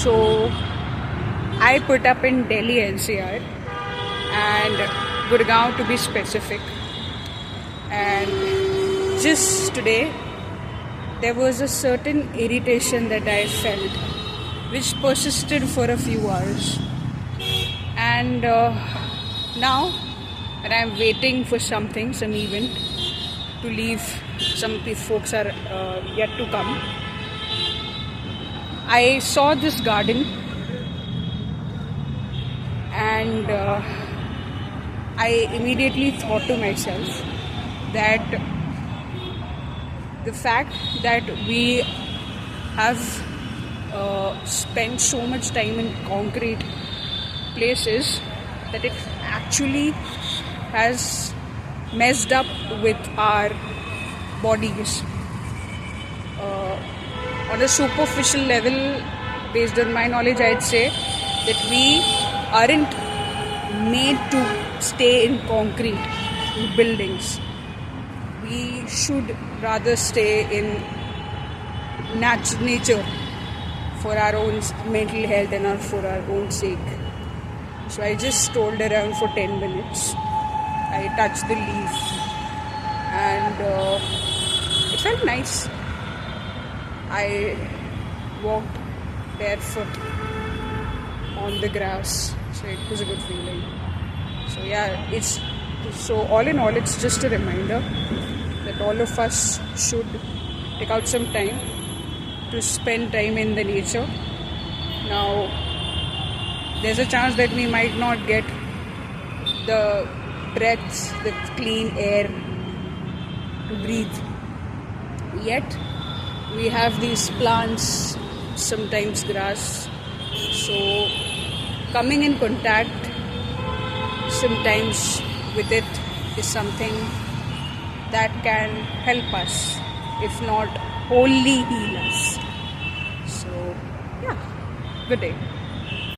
So I put up in Delhi NCR and Gurgaon to be specific. And just today, there was a certain irritation that I felt, which persisted for a few hours. And now, when I'm waiting for something, some event to leave, some folks are yet to come. I saw this garden and I immediately thought to myself that the fact that we have spent so much time in concrete places, that it actually has messed up with our bodies. On a superficial level, based on my knowledge, I'd say that we aren't made to stay in concrete buildings. We should rather stay in nature for our own mental health and for our own sake. So I just strolled around for 10 minutes. I touched the leaf and it felt nice. I walked barefoot on the grass, so it was a good feeling. So yeah, so all in all, it's just a reminder that all of us should take out some time to spend time in the nature. Now, there's a chance that we might not get the breaths, the clean air to breathe. Yet, we have these plants, sometimes grass. So, coming in contact sometimes with it is something that can help us, if not wholly heal us. So, yeah, good day.